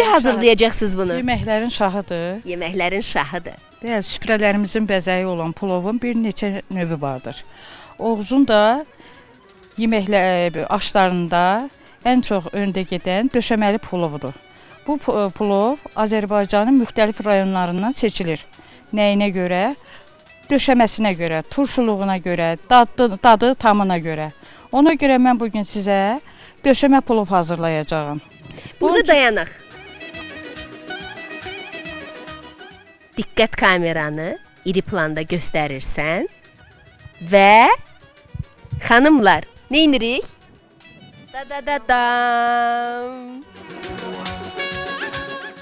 Necə hazırlayacaqsınız bunu? Yeməklərin şahıdır. Yeməklərin şahıdır. Bəli, süfrələrimizin bəzəyi olan pulovun bir neçə növü vardır. Oğuzun da aşlarında ən çox öndə gedən döşəməli pulovudur. Bu pulov Azərbaycanın müxtəlif rayonlarından seçilir. Nəyinə görə? Döşəməsinə görə, turşuluğuna görə, dadı tamına görə. Ona görə mən bugün sizə döşəmə pulov hazırlayacağım. Burada dayanaq. Diqqət kameranı iri planda göstərirsən və xanımlar, nə edirik? Da-da-da-dam.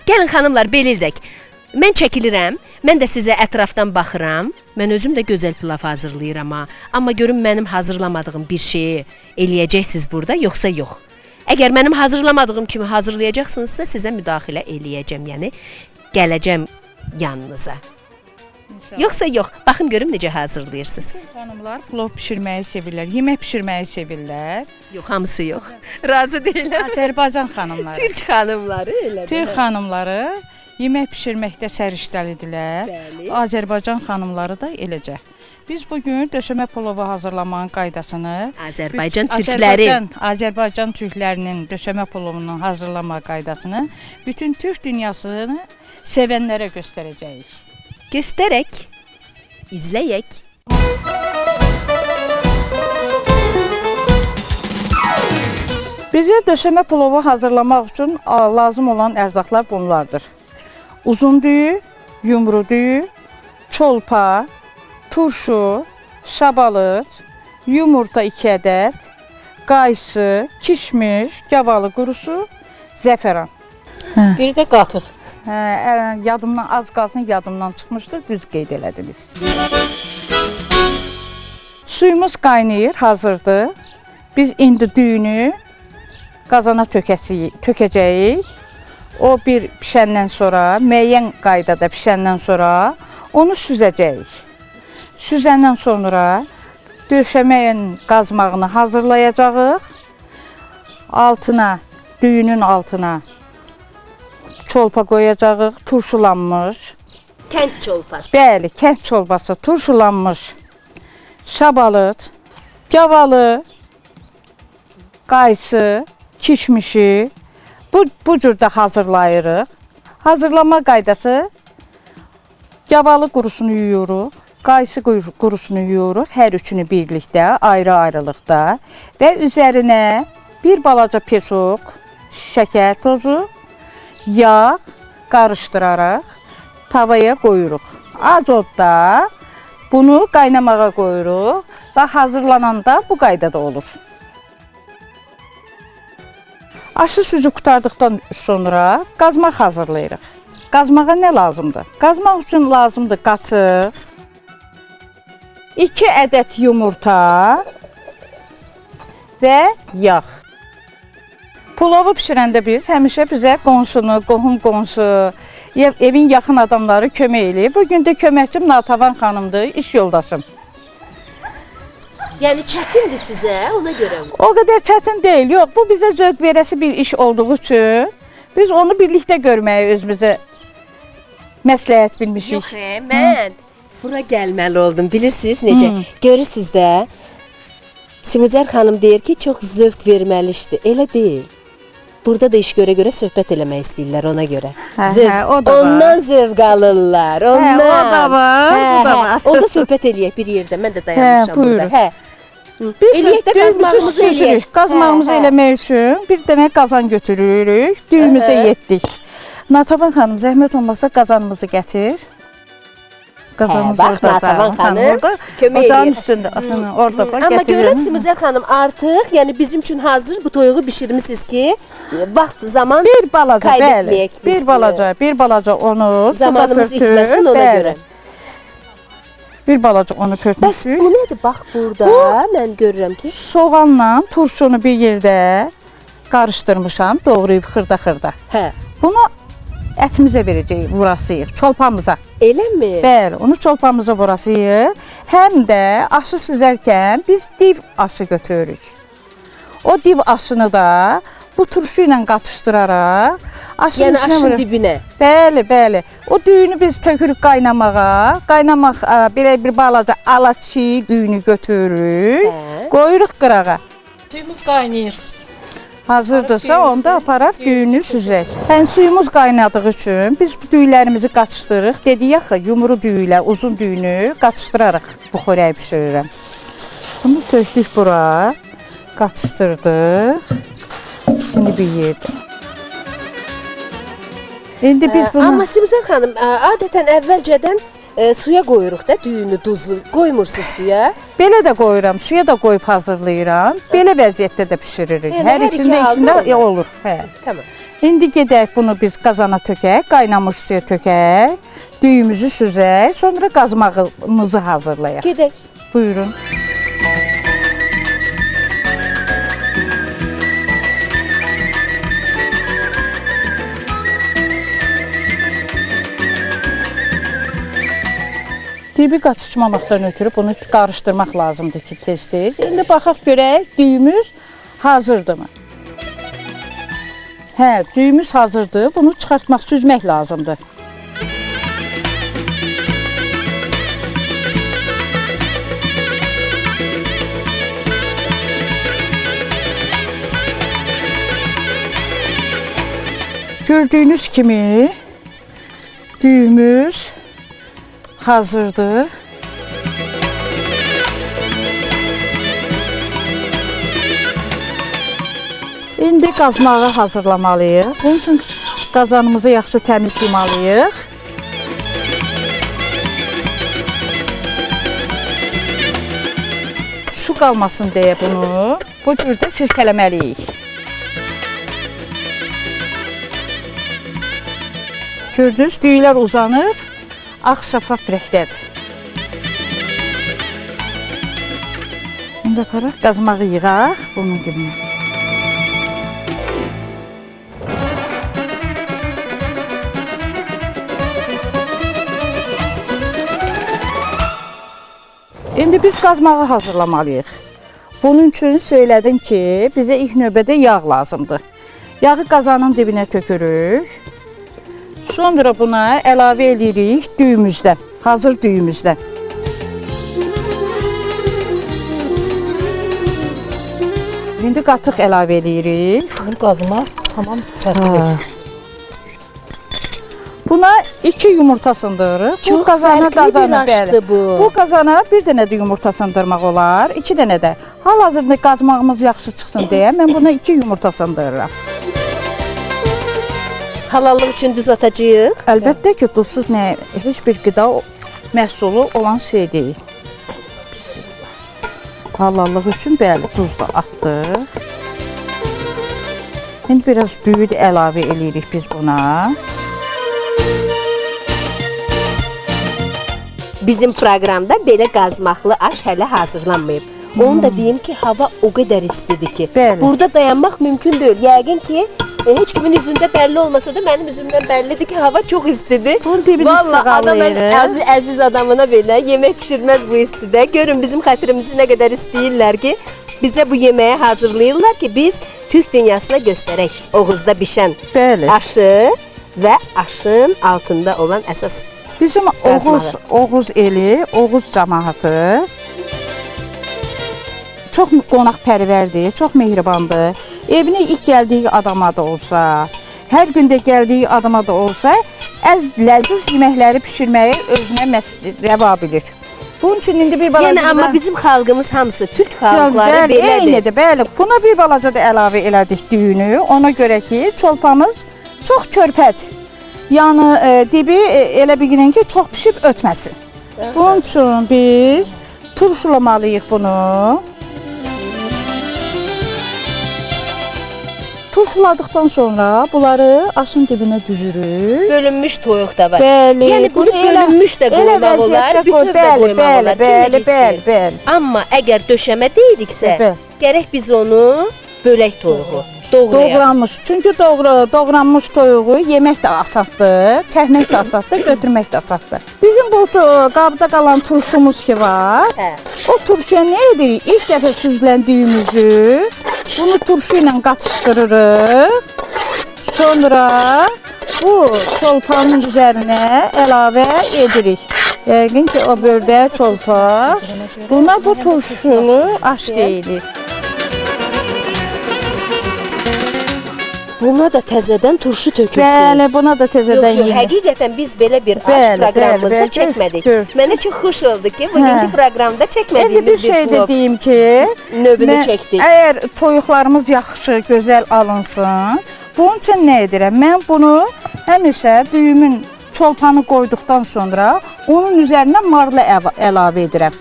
Gəlin xanımlar, belildək. Mən çəkilirəm, mən də sizə ətrafdan baxıram. Mən özüm də gözəl pilav hazırlayıram ha. Amma görün mənim hazırlamadığım bir şeyi eləyəcəksiniz burada, yoxsa yox. Əgər mənim hazırlamadığım kimi hazırlayacaqsınızsa sizə müdaxilə eləyəcəm, yəni gələcəm yanınıza. Yoxsa yox. Baxım görüm necə hazırlayırsınız. Xanımlar plov bişirməyi sevirlər, yemək bişirməyi sevirlər. Yox, hamısı yox. Razı deyiləm. Azərbaycan xanımları. Türk xanımları elədir. Türk xanımları yemək bişirməkdə səriştəlidirlər. Bəli. Azərbaycan xanımları da eləcə. Biz bugün döşəmə plovu hazırlamanın qaydasını Azərbaycan türklərinin döşəmə plovunun hazırlama qaydasını bütün türk dünyasını sevənlərə göstərəcəyik. Göstərək, izləyək. Bizə döşəmə plovu hazırlamaq üçün lazım olan ərzaqlar bunlardır. Uzun düyü, yumru düyü, çolpa, turşu, şabalıd, yumurta 2 ədəd, qaysı, kişmiş, gavalı qurusu, zəfəran. Bir də qatıq. Yadımdan az qalsın, yadımdan çıxmışdı, düz qeyd elədiniz. Suyumuz qaynayır, hazırdır. Biz indi düyünü qazana tökəcəyik. O bir pişəndən sonra, müəyyən qaydada pişəndən sonra onu süzəcəyik. Süzəndən sonra döşəməyin qazmağını hazırlayacağıq. Düyünün altına çolpa qoyacağıq, turşulanmış. Kənd çolpası. Bəli, kənd çolpası, turşulanmış şabalıd, gavalı, qaysı, kişmişi bu cürdə hazırlayırıq. Hazırlama qaydası gavalı qurusunu yuyuruq, qaysı qurusunu yuyuruq, hər üçünü birlikdə, ayrı-ayrılıqda və üzərinə bir balaca pesoq, şəkər tozu, yağ qarışdıraraq tavaya qoyuruq. Az odda bunu qaynamağa qoyuruq və hazırlananda bu qaydada olur. Aşı süzü qurtardıqdan sonra qazmaq hazırlayırıq. Qazmağa nə lazımdır? Qazmaq üçün lazımdır qatıq, 2 ədəd yumurta və yağ. Pulovu bişirəndə biz həmişə bizə qonşunu, qohum-qonşu, evin yaxın adamları kömək eləyir. Bugün də köməkçim Natəvan xanımdır, iş yoldaşım. Yəni çətindir sizə, ona görə mi? O qədər çətin deyil, yox. Bu bizə zövq verəsi bir iş olduğu üçün biz onu birlikdə görməyi özümüzə məsləhət bilmişik. Yox, mən bura gəlməli oldum. Bilirsiniz necə? Görürsüz də, Simicər xanım deyir ki, çox zövq verməli işdir. Elə deyil. Burada da iş görə-görə söhbət eləmək istəyirlər ona görə. O da var. Ondan zövq alırlar. Ondan. O da var, bu da var. Onda söhbət eləyək bir yerdə. Mən də dayanmışam burada. Biz eləyək də qazmağımızı eləyək. Qazmağımızı eləmək üçün bir dənə qazan götürürük. Düyümüzə yetdik. Natəvan xanım, zəhmət olmasa qazanımızı gətir. Qazanımız orada. Natəvan xanım kömək ocağın eləyir. üstündə, aslında orada bax, Amma gətirirəm. görün Simicər xanım artıq, yəni bizim üçün hazır bu toyuğu bişirmisiniz ki, vaxt zaman Bir balaca, bəli. kaybetməyək biz. Bir balaca onu Zamanımız suda pörtüb, itməsin ona bəli. görə. Bir balaca onu Bəs pörtmüşük. bu nədir? Bax burada mən görürəm ki, Soğanla turşunu bir yerdə qarışdırmışam, doğrayıb xırda-xırda. hə, Bunu ətimizə verəcəyik, vurasıyıq, çolpamıza. eləmi? Bəli, onu çolpamıza vurasıyıq. Həm də aşı süzərkən biz div aşı götürürük. O div aşını da Bu turşu ilə qatışdıraraq aşın Yəni içinə aşın vurur. dibinə. Bəli, bəli. O düyünü biz tökürük qaynamağa. Qaynamaq belə bir balaca alaçı düyünü götürürük. Hə. Qoyuruq qırağa. Suyumuz qaynayır. Hazırdırsa onda aparaq düyünü süzək. Hən suyumuz qaynadığı üçün biz bu düylərimizi qatışdırırıq. Dedik axı yumru düyülə uzun düyünü qatışdırarıq bu xörəyi bişirirəm. Bunu tökdük bura. Qatışdırdıq. İkisini bir yerdə. İndi biz bunu Amma Simzar xanım, adətən əvvəlcədən suya qoyuruq da düyünü duzlu. Qoymursunuz suya. belə də qoyuram, suya da qoyub hazırlayıram. Belə vəziyyətdə də bişiririk. Yəni, Hər hər ikisində iki halda içində olur. Hə. Tamam. İndi gedək bunu biz qazana tökək, qaynamış suya tökək, düyümüzü süzək, sonra qazmağımızı hazırlayaq. Gedək. Buyurun. Dibi qatışmamaqdan ötürü bunu qarışdırmaq lazımdır ki, tez-tez. İndi baxaq görək, düyümüz hazırdırmı? Hə, düyümüz hazırdır. Bunu çıxartmaq, süzmək lazımdır. Gördüyünüz kimi düyümüz hazırdır. İndi qazmağı hazırlamalıyıq. Bunun üçün qazanımızı yaxşı təmizləməliyik. Su qalmasın deyə bunu bu cürdə sirkələməliyik. Gördünüz, düyülər uzanıb, ağ şəffaf rəngdədir. İndi aparaq qazmağı yığaq bunun dibinə. İndi biz qazmağı hazırlamalıyıq. Bunun üçün söylədim ki, bizə ilk növbədə yağ lazımdır. Yağı qazanın dibinə tökürük. Sonra buna əlavə edirik düyümüzdən, hazır düyümüzdən. İndi qatıq əlavə edirik. Bizim qazma tamam çatır. Buna 2 yumurta sındırırıq. Bu Çox qazana fərqli bir aşdı bu. Bu qazana bir dənə də yumurta sındırmaq olar, 2 dənə də. Hal-hazırda qazmağımız yaxşı çıxsın deyə mən buna 2 yumurta sındırıram. Halallıq üçün duz atacağıq. Əlbəttə ki, duzsuz heç bir qida məhsulu olan şey deyil. Halallıq üçün bəli, duz da atdıq. İndi biraz düyü də əlavə edirik biz buna. Bizim proqramda belə qazmaqlı aş hələ hazırlanmayıb. Onu da deyim ki, hava o qədər istidir ki, Bəli. burada dayanmaq mümkün deyil. Yəqin ki, heç kimin üzündə bəlli olmasa da mənim üzümdən bəllidir ki, hava çox istidir. Bunun dibini Vallahi adam sığallayırıq. əziz adamına belə yemək pişirməz bu istidə. Görün bizim xətrimizi nə qədər istəyirlər ki, bizə bu yeməyi hazırlayırlar ki, biz Türk dünyasına göstərək Oğuzda bişən Bəli. aşı və aşın altında olan əsas. Bizim Oğuz eli, Oğuz cəmaatı çox qonaqpərvərdir, çox mehribandır. Evinə ilk gəldiyi adama da olsa, hər gündə gəldiyi adama da olsa, ləziz yeməkləri bişirməyi özünə rəva bilir. Bunun üçün indi bir balaca Yəni amma bizim xalqımız hamısı Türk xalqları belədir. Eynidir, bəli. Buna bir balaca da əlavə elədik düyünü. Ona görə ki, çolpamız çox körpədir. Yəni dibi elə bilin ki, çox pişib ötməsin. Bunun üçün biz turşulamalıyıq bunu. Turşuladıqdan sonra bunları aşın dibinə düzürük. Bölünmüş toyuq da var. Bəli. Yəni bunu bölünmüş də qoymaq olar, bütöv də qoymaq olar. Bəli. Amma əgər döşəmə deyiriksə, Bəli. gərək biz onu bölək toyuğu doğrayaq. Doğranmış. Çünki doğranmış toyuğu yemək də asaddır, çəkmək də asaddır, götürmək də asaddır. Bizim bu qabda qalan turşumuz ki var. Hə. O turşuya nə edirik? İlk dəfə süzləndiyimizi Bunu turşu ilə qatışdırırıq. Sonra bu çolpanın üzərinə əlavə edirik. Yəqin ki, o bördə çolpa. Buna bu turşulu aş deyilir. Buna da təzədən turşu tökürsünüz. Bəli, buna da təzədən Yox, yenə. həqiqətən biz belə bir aş Bəli, proqramımızda bəli, çəkmədik. görsün. Mənə çox xoş oldu ki, bugünkü Hə. proqramda İndi çəkmədiyimiz bir bir şey də plov deyim ki, növünü çəkdik. Əgər toyuqlarımız yaxşı, gözəl alınsın, bunun üçün nə edirəm? Mən bunu həmişə düyümün çolpanı qoyduqdan sonra onun üzərinə marla əlavə edirəm.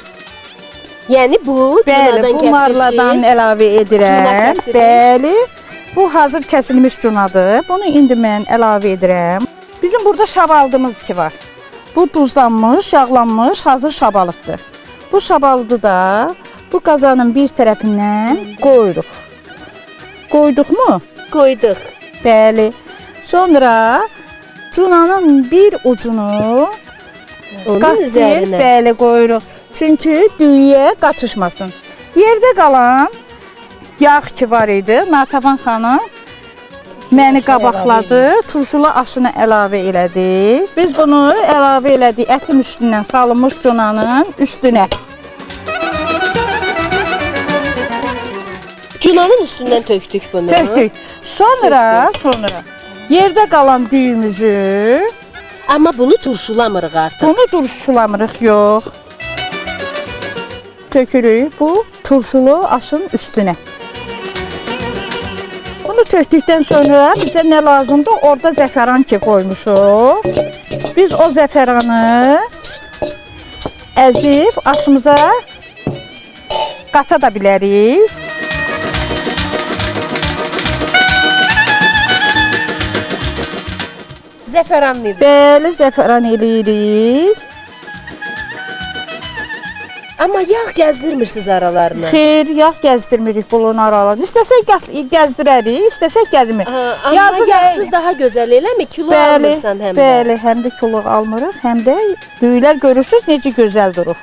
Yəni bu Bəli, cunadan bu marladan kəsirsiniz. əlavə Cuna edirəm. kəsirik. Bəli. Bu hazır kəsilmiş cunadır. Bunu indi mən əlavə edirəm. Bizim burada şabaldımız ki var. Bu duzlanmış, yağlanmış, hazır şabalıqdır. Bu şabalıdı da bu qazanın bir tərəfindən qoyuruq. Qoyduqmu? Qoyduq. Bəli. Sonra cunanın bir ucunu Onun qatlayıb, üzərinə. bəli qoyuruq. Çünki düyüyə qatışmasın. Yerdə qalan yağ ki var idi, Natəvan xanım məni qabaqladı, turşulu aşını əlavə elədi. Biz bunu əlavə elədik ətin üstündən salınmış cunanın üstünə. Cunanın üstündən tökdük bunu. Tökdük. Sonra yerdə qalan düyümüzü, Amma bunu turşulamırıq artıq. bunu turşulamırıq, yox. Tökürük bu turşulu aşın üstünə. Bunu tökdükdən sonra bizə nə lazımdır? Orada zəfəran ki qoymuşuq. Biz o zəfəranı əzib aşımıza qata da bilərik. Zəfəranlıdır. Bəli, zəfəran eləyirik. Amma yağ gəzdirmirsiniz aralarına. Xeyr, yağ gəzdirmirik bunun aralarını. İstəsək gəzdirərik, istəsək gəzdirmirik. Amma Yazın yağsız daha gözəl eləmi? Kilo almırsan həm də. Bəli, həm də kilo almırıq, həm də düyülər görürsüz necə gözəl durur.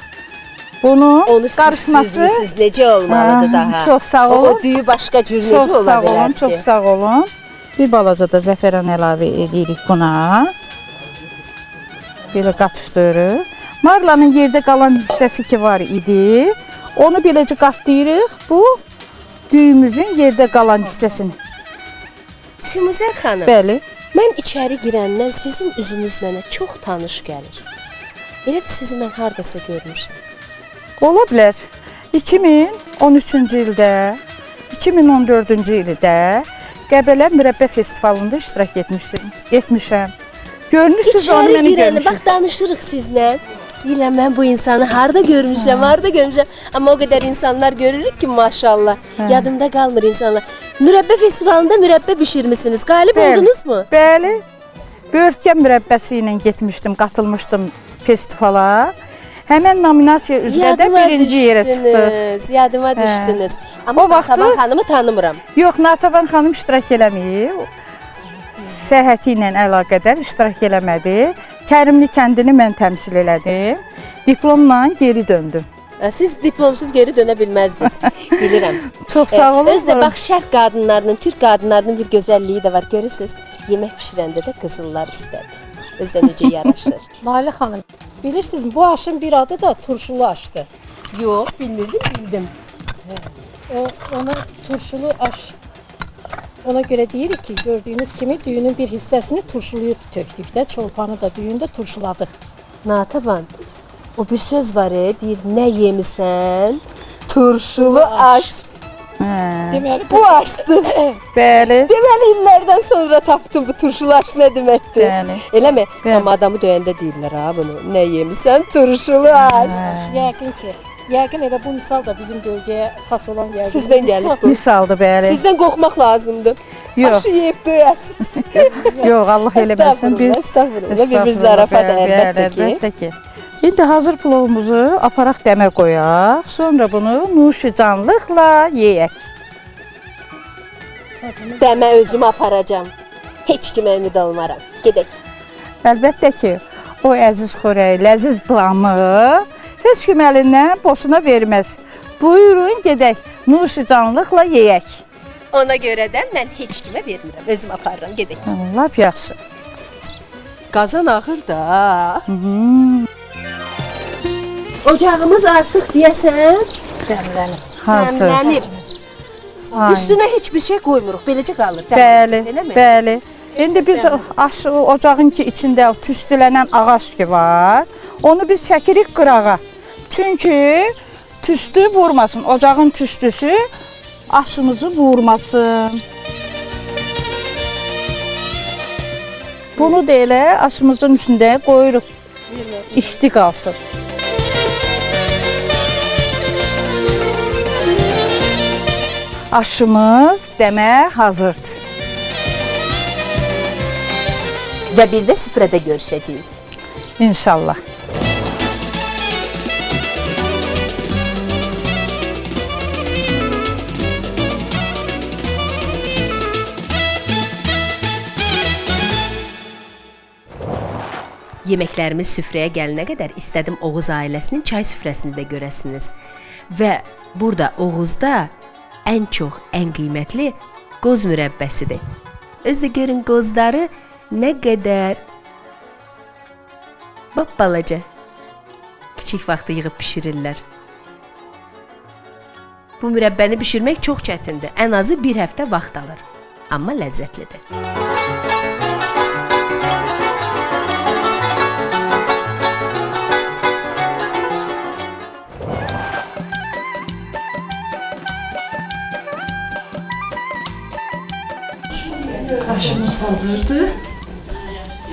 Bunun Onu qarışması süzmüsüz necə olmalıdır daha? Çox sağ olun. O düyü başqa cür necə Çox ola sağ olun, bilər çox ki? sağ olun. Bir balaca da zəfəran əlavə edirik buna. Belə qatışdırırıq. Marlanın yerdə qalan hissəsi ki var idi, onu beləcə qatlayırıq bu düyümüzün yerdə qalan hissəsini. Simuzər xanım, Bəli. mən içəri girəndən sizin üzünüz mənə çox tanış gəlir. Elə ki sizi mən hardasa görmüşəm. Ola bilər. 2013-cü ildə, 2014-cü ildə Qəbələ Mürəbbə Festivalında iştirak etmişəm. Görmüşsünüz onu İçəri məni girəndə görmüşəm. bax danışırıq sizlə. Deyirəm mən bu insanı harda görmüşəm, harda görmüşəm. Amma o qədər insanlar görürük ki, maşallah. Yadımda qalmır insanlar. Mürəbbə festivalında mürəbbə bişirmisiniz. Qalib Bəli. oldunuzmu? Bəli. Böğürtgen mürəbbəsi ilə getmişdim, qatılmışdım festivala. Həmin nominasiya üzrə də birinci yerə çıxdıq. Yadıma düşdünüz. Amma O vaxtı- Natəvan xanımı tanımıram. Yox, Natəvan xanım iştirak eləməyib. Səhhəti ilə əlaqədar iştirak eləmədi. Kərimli kəndini mən təmsil elədim. Diplomla geri döndüm. Siz diplomsuz geri dönə bilməzdiniz. Bilirəm. Çox sağ olun. Özdə bax şərq qadınlarının, türk qadınlarının bir gözəlliyi də var. Görürsüz, yemək bişirəndə də qızıllar istədi. Özdə necə yaraşır. Nalə xanım, bilirsiniz bu aşın bir adı da turşulu aşdır. Yox, bilmirdim, bildim. Ona turşulu aş ona görə deyirik ki, gördüyünüz kimi düyünün bir hissəsini turşuluyub tökdük də, çolpanı da düyündə turşuladıq. Natəvan, o bir söz var, deyir, nə yemisən? Turşulu aş. Deməli Bu aşdır. Bəli. Deməli illərdən sonra tapdım bu turşulu aş nə deməkdir. Bəli. Eləmi? Bəli. Amma adamı döyəndə deyirlər ha bunu. Nə yemisən? Turşulu aş. yəqin elə bu misal da bizim bölgəyə xas olan yəqin. Sizdən gəlib bu. Misaldır bəli. Sizdən qorxmaq lazımdır. Yox. Aşı yeyib döyəsiniz. Yox, Allah eləməsin. Biz Estağfurullah. Bir zarafat əlbəttə ki. Əlbəttə ki. İndi hazır plovumuzu aparaq dəmə qoyaq. Sonra bunu nuşicanlıqla yeyək. Dəmə özüm aparacam. Heç kimə ümid olmaram. Gedək. Əlbəttə ki, o əziz xörək, ləziz damı heç kim əlindən boşuna verməz. Buyurun gedək, nuşicanlıqla yeyək. Ona görə də mən heç kimə vermirəm. Özüm aparıram, gedək. Lap yaxşı. Qazan ağır da. Ocağımız artıq deyəsən Dəmlənib. Hazır. dəmlənib. Aynen. Üstünə heç bir şey qoymuruq. Beləcə qalır. Bəli, Eləmi? bəli. İndi biz ocağın ki içində tüstülənən ağac ki var. Onu biz çəkirik qırağa. Çünki tüstü vurmasın. Ocağın tüstüsü aşımızı vurmasın. Bunu da elə aşımızın üstündə qoyuruq. İsti qalsın. Aşımız demə hazırdır. Və bir də süfrədə görüşəcəyik. İnşallah. Yeməklərimiz süfrəyə gəlinə qədər istədim Oğuz ailəsinin çay süfrəsini də görəsiniz. Və burada Oğuzda ən çox, ən qiymətli qoz mürəbbəsidir. Özdə görün qozları nə qədər balaca. Kiçik vaxtda yığıb bişirirlər. Bu mürəbbəni bişirmək çox çətindir. Ən azı bir həftə vaxt alır. Amma ləzzətlidir. Aşımız hazırdır.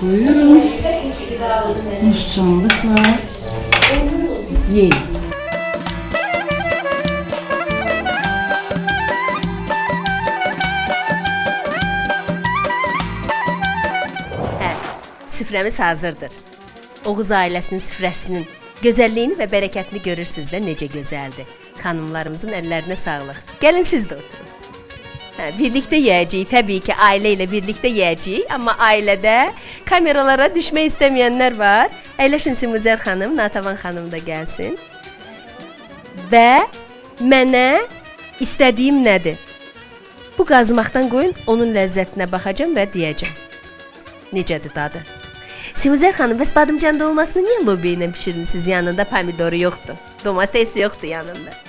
Buyurun. Muşcanlıqla yiyin. Süfrəmiz hazırdır. Oğuz ailəsinin süfrəsinin gözəlliyini və bərəkətini görürsünüz də necə gözəldir. Xanımlarımızın əllərinə sağlıq. Gəlin siz də oturun. Birlikdə yeyəcəyik, təbii ki, ailə ilə birlikdə yeyəcəyik, amma ailədə kameralara düşmək istəməyənlər var. Əyləşin Simuzər xanım, Natəvan xanım da gəlsin. Və mənə istədiyim nədir? Bu qazmaqdan qoyun, onun ləzzətinə baxacağam və deyəcəm. Necədir dadı? Simuzər xanım, bəs badımcan dolmasını niyə lobiya ilə bişirmisiniz? Yanında pomidoru yoxdur, domates yoxdur yanında.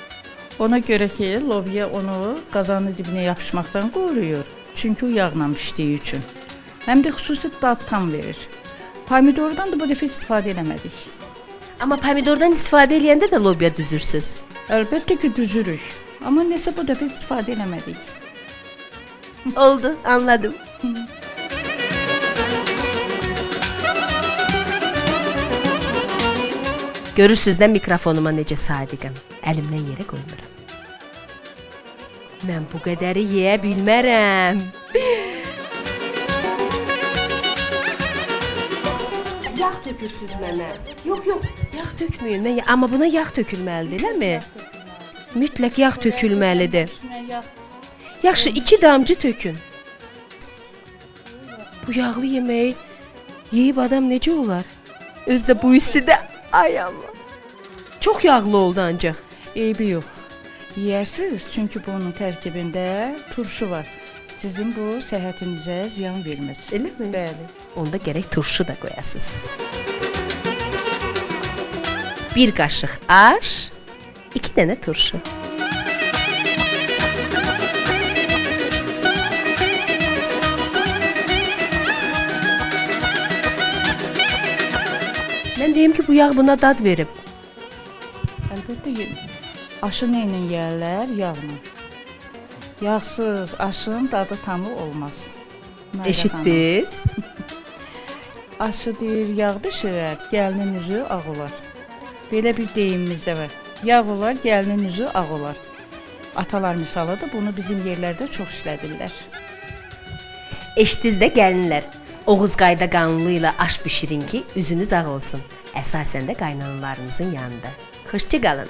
Ona görə ki, lobya onu qazanın dibinə yapışmaqdan qoruyur. Çünki o yağla pişdiyi üçün. Həm də xüsusi dad tam verir. Pomidordan da bu dəfə istifadə eləmədik. Amma pomidordan istifadə eləyəndə də lobya düzürsüz. Əlbəttə ki, düzürük. Amma nəsə bu dəfə istifadə eləmədik. Oldu, anladım. Görürsüz də mikrofonuma necə sadiqəm. Əlimdən yerə qoymuram. Mən bu qədəri yeyə bilmərəm. Yağ tökürsüz mənə. Yox, yağ tökməyin. Amma buna yağ tökülməlidir, eləmi? Mütləq yağ tökülməlidir. Yaxşı, 2 damcı tökün. Bu yağlı yeməyi yeyib adam necə olar? Özdə bu üstüdə. Ay Allah. Çox yağlı oldu ancaq. Eybi yox. Yeyirsiniz, çünki bunun tərkibində turşu var. Sizin bu səhhətinizə ziyan verməz. Eləmi? Bəli. Onda gərək turşu da qoyasınız. 1 qaşıq aş, 2 dənə turşu. Mən deyim ki, bu yağ buna dad verib. Əlbəttə, aşı nə ilə yeyərlər? Yağla. Yağsız aşın dadı tamı olmaz. Eşitdiniz? Aşı deyir, yağ bişirər, gəlinin üzü ağ olar. Belə bir deyimimiz də var. Yağ olar, gəlinin üzü ağ olar. Atalar misalıdır, bunu bizim yerlərdə çox işlədirlər. Eşitdiniz də gəlinlər. Oğuz qayda qanunu ilə aş bişirin ki, üzünüz ağ olsun. Əsasən də qaynanalarınızın yanında. Xoşça qalın.